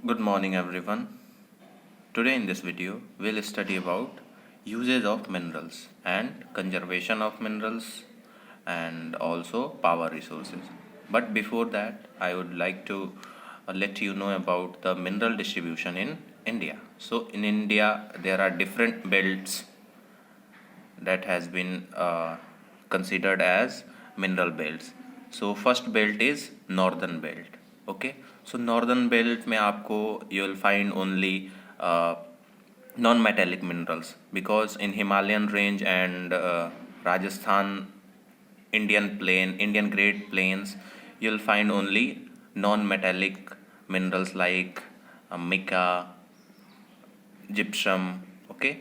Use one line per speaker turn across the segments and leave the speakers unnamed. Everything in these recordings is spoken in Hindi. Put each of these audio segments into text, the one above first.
Good morning everyone. Today in this video we'll study about uses of minerals and conservation of minerals and also power resources. But before that I would like to let you know about the mineral distribution in India. So in India there are different belts that has been considered as mineral belts. So first belt is northern belt. Okay, so northern belt में आपको you will find only non-metallic minerals because in Himalayan range and Rajasthan Indian Great Plains you'll find only non-metallic minerals like mica, gypsum. Okay,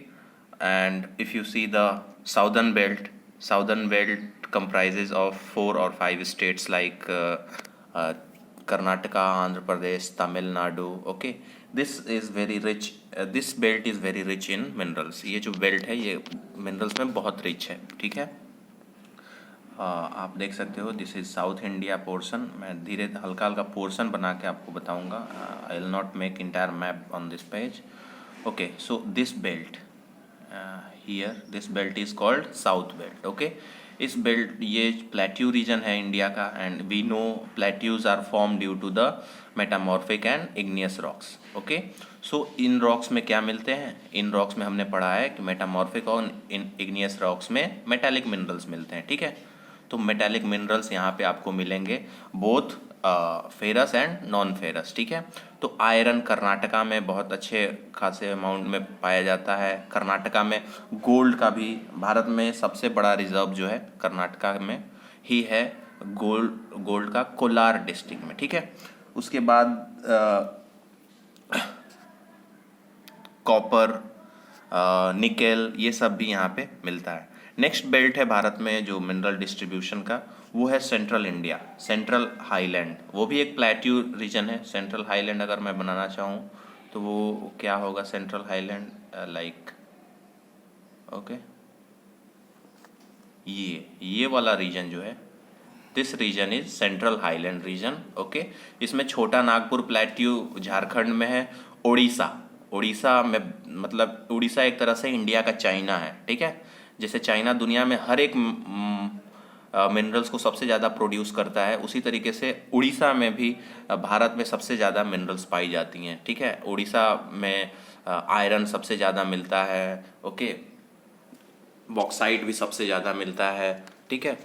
and if you see the southern belt comprises of 4 or 5 states like Karnataka, Andhra Pradesh, Tamil Nadu. Okay, this belt is very rich in minerals. ये जो belt है ये minerals में बहुत rich है. ठीक है, आप देख सकते हो this is south India portion. मैं धीरे हल्का हल्का पोर्शन बना के आपको बताऊंगा. I will not make entire map on this page. Okay, so this belt here, this belt is called south belt. Okay, इस बेल्ट ये प्लेट्यू रीजन है इंडिया का and we know plateaus are form due to the metamorphic and igneous rocks. Okay, so इन रॉक्स में क्या मिलते हैं? इन रॉक्स में हमने पढ़ा है कि मेटामॉर्फिक और इन इग्नियस रॉक्स में मेटालिक मिनरल्स मिलते हैं. ठीक है, तो मेटालिक मिनरल्स यहाँ पे आपको मिलेंगे both ferrous and non ferrous. ठीक है, तो आयरन कर्नाटका में बहुत अच्छे खासे अमाउंट में पाया जाता है. कर्नाटका में गोल्ड का भी, भारत में सबसे बड़ा रिजर्व जो है कर्नाटका में ही है गोल्ड का, कोलार डिस्ट्रिक्ट में. ठीक है, उसके बाद कॉपर, निकेल, ये सब भी यहाँ पे मिलता है. नेक्स्ट बेल्ट है भारत में जो मिनरल डिस्ट्रीब्यूशन का, वो है सेंट्रल इंडिया, सेंट्रल हाईलैंड. वो भी एक प्लेट्यू रीजन है. सेंट्रल हाईलैंड अगर मैं बनाना चाहूँ तो वो क्या होगा? सेंट्रल हाईलैंड लाइक ओके, ये वाला रीजन जो है, this region is central highland region. Okay, इसमें छोटा नागपुर प्लेट्यू झारखंड में है. उड़ीसा में, मतलब उड़ीसा एक तरह से इंडिया का चाइना है. ठीक है, जैसे चाइना दुनिया में हर एक मिनरल्स को सबसे ज़्यादा प्रोड्यूस करता है, उसी तरीके से उड़ीसा में भी भारत में सबसे ज़्यादा मिनरल्स पाई जाती हैं. ठीक है, उड़ीसा में आयरन सबसे ज़्यादा मिलता है. ओके, बॉक्साइट भी सबसे ज़्यादा मिलता है. ठीक है,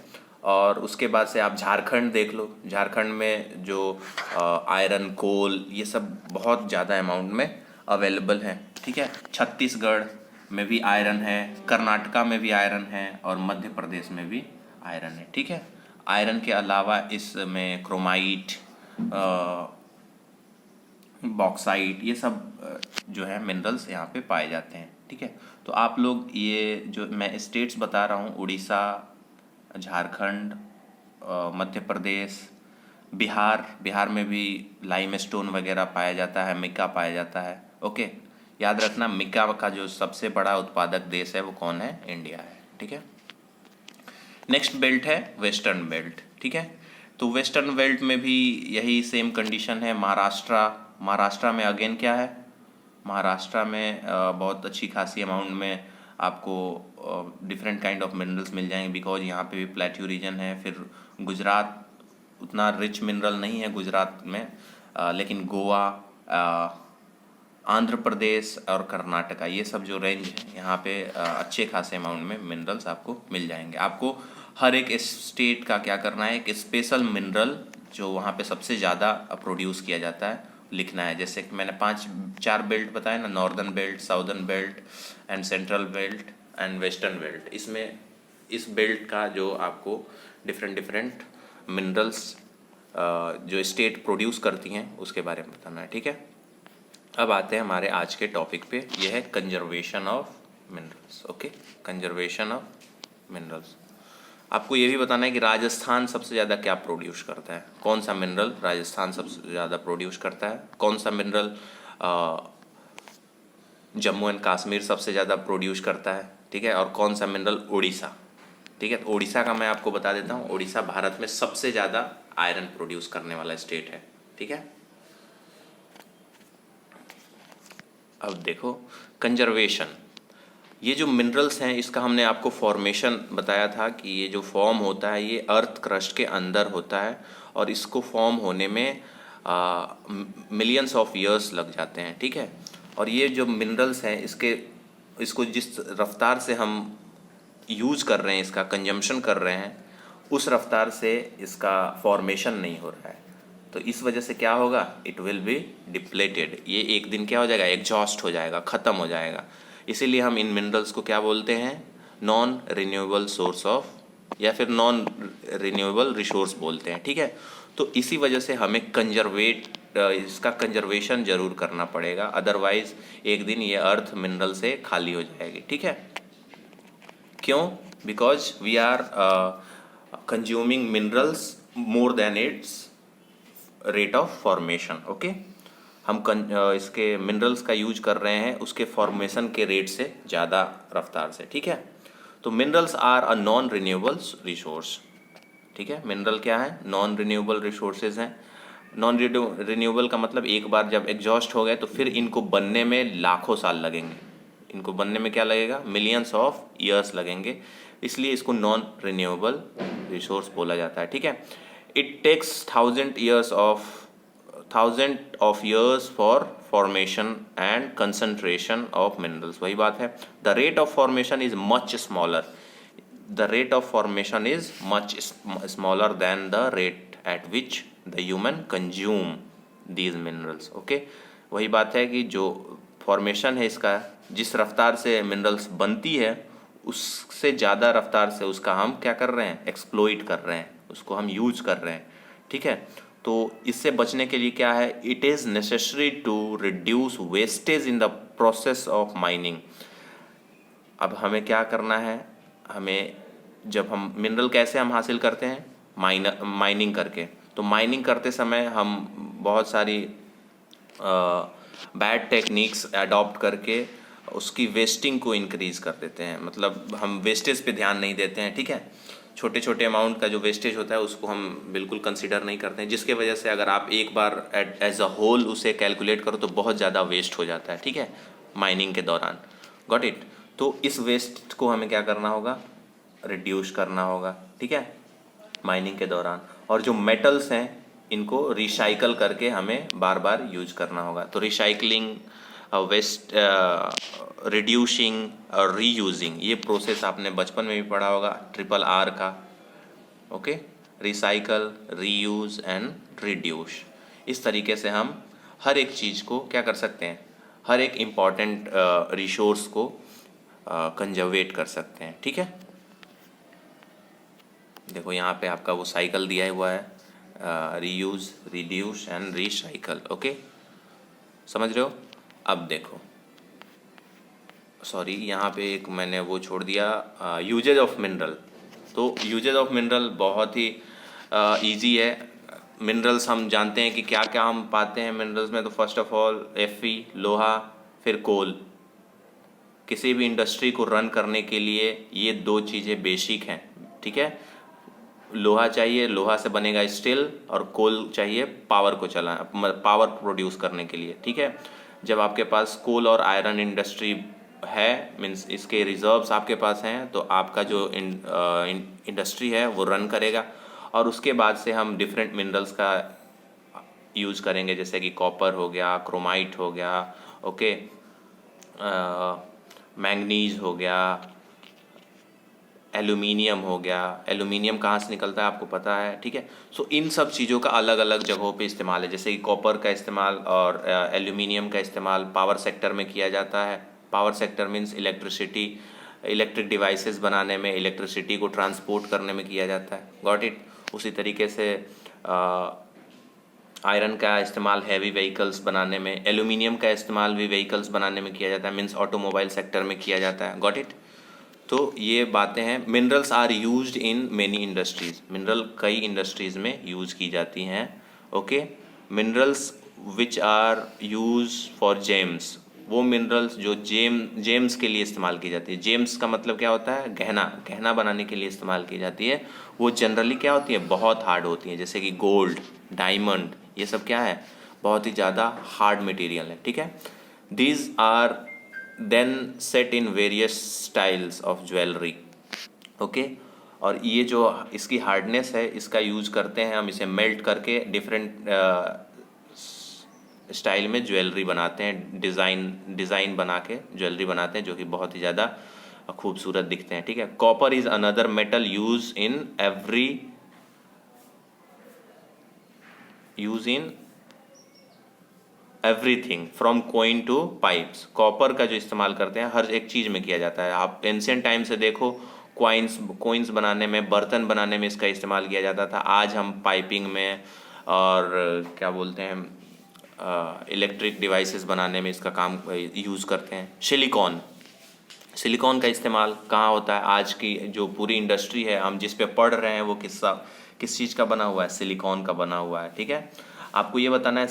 और उसके बाद से आप झारखंड देख लो. झारखंड में जो आयरन, कोल, ये सब बहुत ज़्यादा अमाउंट में अवेलेबल है. ठीक है, छत्तीसगढ़ में भी आयरन है, कर्नाटका में भी आयरन है और मध्य प्रदेश में भी आयरन है. ठीक है, आयरन के अलावा इसमें क्रोमाइट, बॉक्साइट, ये सब जो है मिनरल्स यहाँ पे पाए जाते हैं. ठीक है, तो आप लोग ये जो मैं स्टेट्स बता रहा हूँ, उड़ीसा, झारखंड, मध्य प्रदेश, बिहार में भी लाइमस्टोन वगैरह पाया जाता है, मिका पाया जाता है. ओके, याद रखना मिका का जो सबसे बड़ा उत्पादक देश है वो कौन है? इंडिया है. ठीक है, नेक्स्ट बेल्ट है वेस्टर्न बेल्ट. ठीक है, तो वेस्टर्न बेल्ट में भी यही सेम कंडीशन है. महाराष्ट्र में अगेन क्या है? महाराष्ट्र में बहुत अच्छी खासी अमाउंट में आपको डिफरेंट काइंड ऑफ मिनरल्स मिल जाएंगे बिकॉज यहाँ पे भी प्लेट्यू रीजन है. फिर गुजरात उतना रिच मिनरल नहीं है गुजरात में, लेकिन गोवा, आंध्र प्रदेश और कर्नाटका, ये सब जो रेंज है यहाँ पे अच्छे खासे अमाउंट में मिनरल्स आपको मिल जाएंगे. आपको हर एक स्टेट का क्या करना है, एक स्पेशल मिनरल जो वहाँ पे सबसे ज़्यादा प्रोड्यूस किया जाता है लिखना है. जैसे कि मैंने 4 बेल्ट बताए ना, northern belt, southern belt and central belt and western belt. इसमें इस बेल्ट का जो आपको डिफरेंट मिनरल्स जो स्टेट प्रोड्यूस करती हैं उसके बारे में बताना है. ठीक है, अब आते हैं हमारे आज के टॉपिक पे. यह है conservation of minerals. Okay, conservation of minerals. आपको ये भी बताना है कि राजस्थान सबसे ज़्यादा क्या प्रोड्यूस करता है. कौन सा मिनरल राजस्थान सबसे ज़्यादा प्रोड्यूस करता है? कौन सा मिनरल जम्मू एंड कश्मीर सबसे ज़्यादा प्रोड्यूस करता है? ठीक है, और कौन सा मिनरल उड़ीसा? ठीक है, तो उड़ीसा का मैं आपको बता देता हूँ. उड़ीसा भारत में सबसे ज़्यादा आयरन प्रोड्यूस करने वाला स्टेट है. ठीक है, अब देखो कंजर्वेशन, ये जो मिनरल्स हैं इसका हमने आपको फॉर्मेशन बताया था कि ये जो फॉर्म होता है ये अर्थ क्रस्ट के अंदर होता है और इसको फॉर्म होने में मिलियंस ऑफ ईयर्स लग जाते हैं, ठीक है। और ये जो मिनरल्स हैं इसको जिस रफ्तार से हम यूज़ कर रहे हैं, इसका कंजम्पशन कर रहे हैं, उस रफ्तार से इसका फॉर्मेशन नहीं हो रहा है। तो इस वजह से क्या होगा, इट विल बी डिप्लेटेड, ये एक दिन क्या हो जाएगा, एग्जॉस्ट हो जाएगा, ख़त्म हो जाएगा। इसीलिए हम इन मिनरल्स को क्या बोलते हैं, नॉन रिन्यूएबल सोर्स ऑफ या फिर नॉन रिन्यूएबल रिसोर्स बोलते हैं, ठीक है। तो इसी वजह से हमें इसका कंजर्वेशन जरूर करना पड़ेगा, अदरवाइज एक दिन ये अर्थ मिनरल से खाली हो जाएगी, ठीक है। क्यों, because we are consuming minerals more than its rate of formation, okay. हम इसके मिनरल्स का यूज कर रहे हैं उसके फॉर्मेशन के रेट से ज़्यादा रफ्तार से, ठीक है। तो minerals are a non renewable resource, ठीक है। मिनरल क्या है, नॉन रिन्यूएबल रिसोर्सेज हैं। नॉन रिन्यूएबल का मतलब एक बार जब एग्जॉस्ट हो गए तो फिर इनको बनने में लाखों साल लगेंगे, इनको बनने में क्या लगेगा, मिलियंस ऑफ ईयर्स लगेंगे, इसलिए इसको नॉन रिन्यूएबल रिसोर्स बोला जाता है, ठीक है। It takes thousand of years for formation and concentration of minerals, वही बात है। The rate of formation is much smaller, the rate of formation is much smaller than the rate at which the human consume these minerals, okay। वही बात है कि जो फॉर्मेशन है इसका, जिस रफ्तार से मिनरल्स बनती है उससे ज़्यादा रफ्तार से उसका हम क्या कर रहे हैं, एक्सप्लॉइट कर रहे हैं, उसको हम यूज कर रहे हैं, ठीक है। तो इससे बचने के लिए क्या है, it is necessary to reduce wastage in the process of mining. अब हमें क्या करना है, हमें जब हम मिनरल कैसे हम हासिल करते हैं, माइनिंग करके। तो माइनिंग करते समय हम बहुत सारी बैड टेक्निक्स अडॉप्ट करके उसकी वेस्टिंग को इंक्रीज कर देते हैं, मतलब हम वेस्टेज पे ध्यान नहीं देते हैं, ठीक है। छोटे छोटे अमाउंट का जो वेस्टेज होता है उसको हम बिल्कुल कंसिडर नहीं करते हैं, जिसके वजह से अगर आप एक बार एज अ होल उसे कैलकुलेट करो तो बहुत ज़्यादा वेस्ट हो जाता है, ठीक है, माइनिंग के दौरान। Got it. तो इस वेस्ट को हमें क्या करना होगा, रिड्यूस करना होगा, ठीक है, माइनिंग के दौरान। और जो मेटल्स हैं इनको रिसाइकल करके हमें बार बार यूज करना होगा। तो रिसाइकलिंग, वेस्ट रिड्यूसिंग और रीयूजिंग, ये प्रोसेस आपने बचपन में भी पढ़ा होगा, RRR का, okay. Recycle, reuse and reduce. इस तरीके से हम हर एक चीज़ को क्या कर सकते हैं, हर एक इम्पॉर्टेंट रिसोर्स को कंजर्वेट कर सकते हैं, ठीक है। देखो यहाँ पे आपका वो साइकिल दिया हुआ है, reuse, reduce and recycle, okay, समझ रहे हो। अब देखो, सॉरी यहाँ पे एक मैंने वो छोड़ दिया, यूजेज ऑफ मिनरल। तो यूजेज ऑफ मिनरल बहुत ही इजी है। मिनरल्स हम जानते हैं कि क्या क्या हम पाते हैं मिनरल्स में। तो फर्स्ट ऑफ ऑल Fe, लोहा, फिर कोल। किसी भी इंडस्ट्री को रन करने के लिए ये दो चीज़ें बेसिक हैं, ठीक है। लोहा चाहिए, लोहा से बनेगा स्टील, और कोल चाहिए पावर को पावर प्रोड्यूस करने के लिए, ठीक है। जब आपके पास कोल और आयरन इंडस्ट्री है, मीन्स इसके रिजर्व्स आपके पास हैं, तो आपका जो इंडस्ट्री है वो रन करेगा। और उसके बाद से हम डिफरेंट मिनरल्स का यूज़ करेंगे, जैसे कि कॉपर हो गया, क्रोमाइट हो गया, ओके, मैंगनीज हो गया, एल्यूमिनियम हो गया। एल्यूमिनियम कहाँ से निकलता है आपको पता है, ठीक है। सो इन सब चीज़ों का अलग अलग जगहों पे इस्तेमाल है, जैसे कि कॉपर का इस्तेमाल और एल्यूमिनियम का इस्तेमाल पावर सेक्टर में किया जाता है। Power sector means electricity, electric devices बनाने में, इलेक्ट्रिसिटी को ट्रांसपोर्ट करने में किया जाता है। Got it. उसी तरीके से आयरन का इस्तेमाल हैवी व्हीकल्स बनाने में, एल्यूमिनियम का इस्तेमाल भी व्हीकल्स बनाने में किया जाता है, मीन्स ऑटोमोबाइल सेक्टर में किया जाता है। Got it. तो ये बातें हैं। Minerals are used in many industries, mineral कई इंडस्ट्रीज में यूज़ की जाती हैं, okay. Minerals which are use for gems, वो मिनरल्स जो जेम्स के लिए इस्तेमाल की जाती है। जेम्स का मतलब क्या होता है, गहना बनाने के लिए इस्तेमाल की जाती है। वो जनरली क्या होती है, बहुत हार्ड होती है, जैसे कि गोल्ड, डायमंड, ये सब क्या है, बहुत ही ज़्यादा हार्ड मटेरियल है, ठीक है। These are then set in various styles of jewelry. Okay और ये जो इसकी हार्डनेस है इसका यूज़ करते हैं हम, इसे मेल्ट करके डिफरेंट स्टाइल में ज्वेलरी बनाते हैं, डिज़ाइन बना के ज्वेलरी बनाते हैं जो कि बहुत ही ज़्यादा खूबसूरत दिखते हैं। ठीक है, copper is another metal use in everything from coin to pipes. Copper का जो इस्तेमाल करते हैं हर एक चीज़ में किया जाता है। आप एंशियंट टाइम से देखो, कोइंस बनाने में, बर्तन बनाने में इसका इस्तेमाल किया जाता था। आज हम पाइपिंग में और क्या बोलते हैं इलेक्ट्रिक डिवाइसेस बनाने में इसका काम यूज़ करते हैं। सिलिकॉन का इस्तेमाल कहाँ होता है? आज की जो पूरी इंडस्ट्री है हम जिस पे पढ़ रहे हैं वो किस चीज़ का बना हुआ है? सिलिकॉन का बना हुआ है। ठीक है, आपको ये बताना है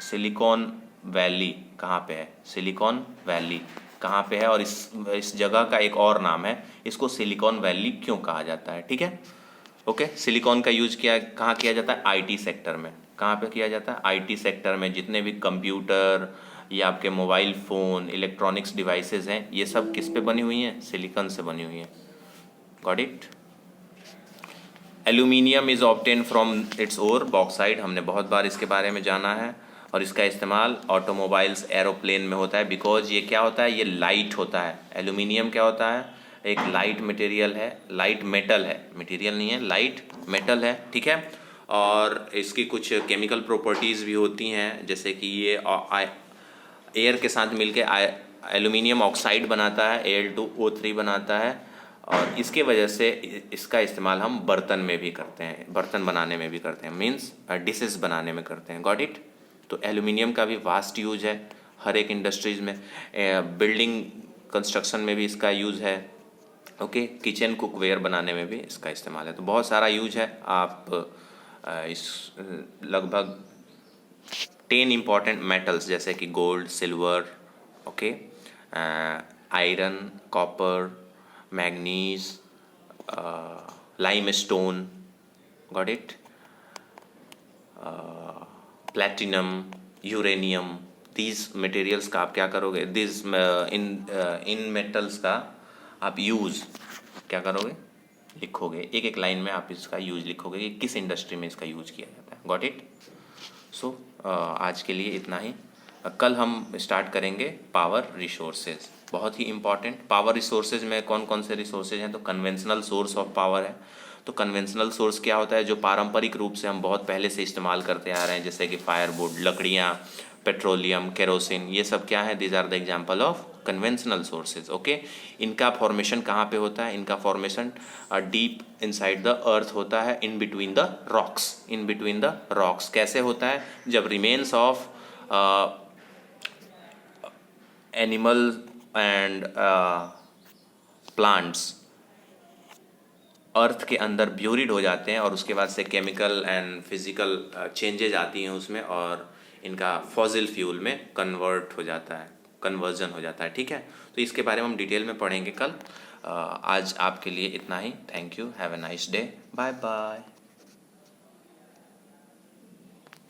सिलिकॉन वैली कहाँ पे है, सिलिकॉन वैली कहाँ पे है, और इस जगह का एक और नाम है, इसको सिलिकॉन वैली क्यों कहा जाता है। ठीक है, ओके। सिलिकॉन का यूज कहाँ किया जाता है? आईटी सेक्टर में। कहाँ पे किया जाता है? आईटी सेक्टर में। जितने भी कंप्यूटर या आपके मोबाइल फ़ोन, इलेक्ट्रॉनिक्स डिवाइसेस हैं, ये सब किस पे बनी हुई हैं? सिलिकॉन से बनी हुई हैं। Got it. Aluminium is obtain from its ore, bauxite. हमने बहुत बार इसके बारे में जाना है। और इसका इस्तेमाल ऑटोमोबाइल्स, एरोप्लेन में होता है, बिकॉज ये क्या होता है? ये लाइट होता है। एल्यूमिनियम क्या होता है? एक लाइट मटेरियल है, लाइट मेटल है, मटेरियल नहीं है, लाइट मेटल है। ठीक है, और इसकी कुछ केमिकल प्रॉपर्टीज़ भी होती हैं, जैसे कि ये एयर के साथ मिलके एल्यूमिनियम ऑक्साइड बनाता है, Al2O3 बनाता है, और इसके वजह से इसका इस्तेमाल हम बर्तन में भी करते हैं, बर्तन बनाने में भी करते हैं, मीन्स डिशेस बनाने में करते हैं। Got it. तो एल्यूमिनियम का भी वास्ट यूज है हर एक इंडस्ट्रीज़ में। बिल्डिंग कंस्ट्रक्शन में भी इसका यूज़ है। ओके, किचन कुकवेयर बनाने में भी इसका इस्तेमाल है। तो बहुत सारा यूज है। आप इस लगभग 10 इम्पॉर्टेंट मेटल्स जैसे कि gold, silver, okay, iron, copper, manganese, limestone, got it, platinum, uranium, these materials का आप क्या करोगे? इन मेटल्स का आप यूज़ क्या करोगे? लिखोगे, एक एक लाइन में आप इसका यूज लिखोगे कि किस इंडस्ट्री में इसका यूज किया जाता है। Got it. सो आज के लिए इतना ही। कल हम स्टार्ट करेंगे पावर रिसोर्सेज, बहुत ही इंपॉर्टेंट। पावर रिसोर्सेज में कौन कौन से रिसोर्सेज हैं? तो कन्वेंशनल सोर्स ऑफ पावर है। तो कन्वेंशनल सोर्स क्या होता है? जो पारंपरिक रूप से हम बहुत पहले से इस्तेमाल करते आ रहे हैं, जैसे कि फायरवुड, लकड़ियाँ, पेट्रोलियम, केरोसिन, ये सब क्या है? These are the example of conventional sources. Okay, इनका फॉर्मेशन कहाँ पे होता है? इनका formation deep inside the earth होता है, in between the rocks. In between the rocks कैसे होता है? जब remains of animal and plants earth के अंदर ब्यूरिड हो जाते हैं, और उसके बाद से केमिकल एंड फिजिकल चेंजेज आती हैं उसमें, और इनका फॉसिल फ्यूल में कन्वर्जन हो जाता है। ठीक है, तो इसके बारे में हम डिटेल में पढ़ेंगे कल। आज आपके लिए इतना ही। Thank you, have a nice day, bye bye.